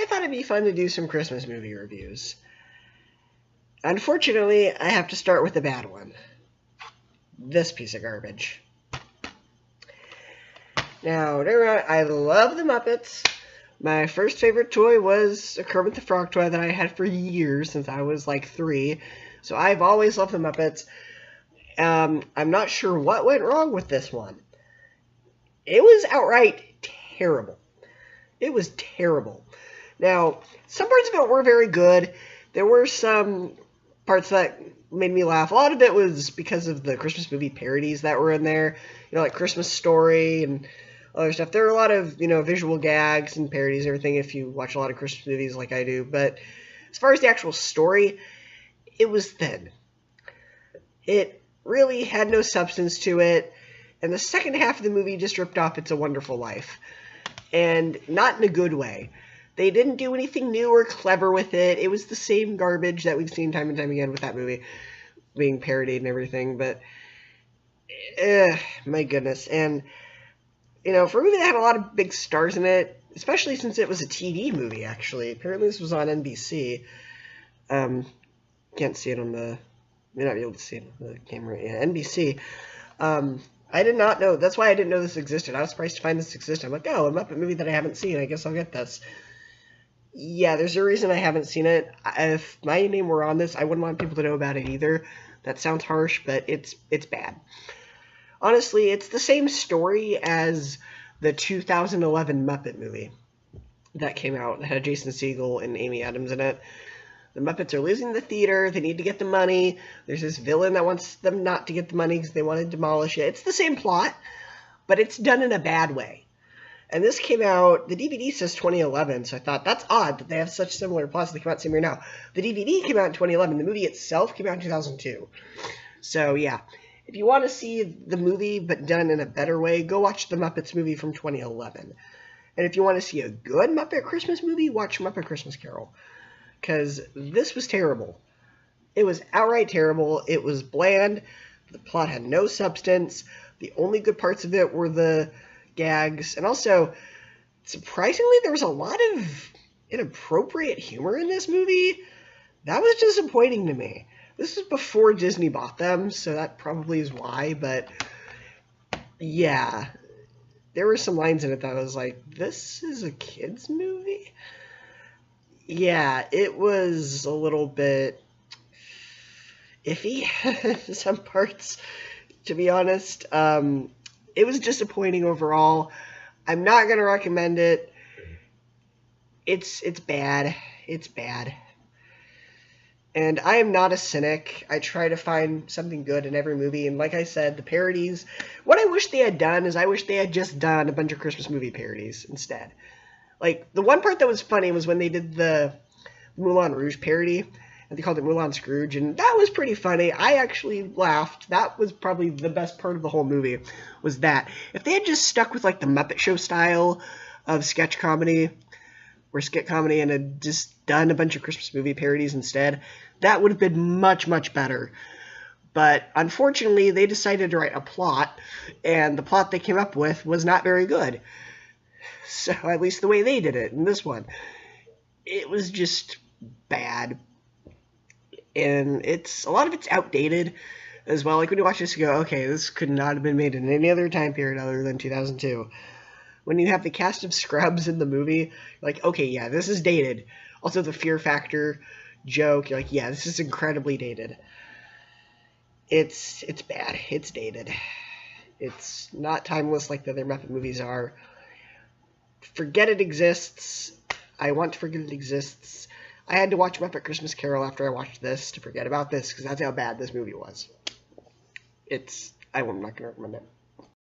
I thought it'd be fun to do some Christmas movie reviews. Unfortunately, I have to start with a bad one. This piece of garbage. Now, I love the Muppets. My first favorite toy was a Kermit the Frog toy that I had for years, since I was like 3. So I've always loved the Muppets. I'm not sure what went wrong with this one. It was outright terrible. It was terrible. Now, some parts of it were very good. There were some parts that made me laugh. A lot of it was because of the Christmas movie parodies that were in there. You know, like Christmas Story and other stuff. There were a lot of, visual gags and parodies and everything if you watch a lot of Christmas movies like I do. But as far as the actual story, it was thin. It really had no substance to it. And the second half of the movie just ripped off It's a Wonderful Life. And not in a good way. They didn't do anything new or clever with it. It was the same garbage that we've seen time and time again with that movie being parodied and everything. But, my goodness. And, for a movie that had a lot of big stars in it, especially since it was a TV movie, actually. Apparently this was on NBC. Can't see it on the... May not be able to see it on the camera. Yeah, NBC. I did not know. That's why I didn't know this existed. I was surprised to find this existed. I'm like, oh, a Muppet movie that I haven't seen. I guess I'll get this. Yeah, there's a reason I haven't seen it. If my name were on this, I wouldn't want people to know about it either. That sounds harsh, but it's bad. Honestly, it's the same story as the 2011 Muppet movie that came out. That had Jason Segel and Amy Adams in it. The Muppets are losing the theater. They need to get the money. There's this villain that wants them not to get the money because they want to demolish it. It's the same plot, but it's done in a bad way. And this came out, the DVD says 2011, so I thought, that's odd that they have such similar plots. They come out the same year now. The DVD came out in 2011. The movie itself came out in 2002. So, yeah. If you want to see the movie, but done in a better way, go watch the Muppets movie from 2011. And if you want to see a good Muppet Christmas movie, watch Muppet Christmas Carol. Because this was terrible. It was outright terrible. It was bland. The plot had no substance. The only good parts of it were the gags. And also, surprisingly, there was a lot of inappropriate humor in this movie. That was disappointing to me. This is before Disney bought them, so that probably is why. But, yeah. There were some lines in it that I was like, this is a kid's movie? Yeah, it was a little bit iffy in some parts, to be honest. It was disappointing overall. I'm not going to recommend it. It's bad. It's bad. And I am not a cynic. I try to find something good in every movie. And like I said, the parodies, what I wish they had done is I wish they had just done a bunch of Christmas movie parodies instead. Like, the one part that was funny was when they did the Moulin Rouge parody, and they called it Moulin Scrooge, and that was pretty funny. I actually laughed. That was probably the best part of the whole movie, was that. If they had just stuck with, like, the Muppet Show style of sketch comedy, or skit comedy, and had just done a bunch of Christmas movie parodies instead, that would have been much, much better. But, unfortunately, they decided to write a plot, and the plot they came up with was not very good. So, at least the way they did it in this one. It was just bad. And a lot of it's outdated as well. Like, when you watch this, you go, okay, this could not have been made in any other time period other than 2002. When you have the cast of Scrubs in the movie, you're like, okay, yeah, this is dated. Also, the Fear Factor joke, you're like, yeah, this is incredibly dated. It's bad. It's dated. It's not timeless like the other Muppet movies are. Forget it exists. I want to forget it exists. I had to watch Muppet Christmas Carol after I watched this to forget about this, because that's how bad this movie was. I'm not going to recommend it.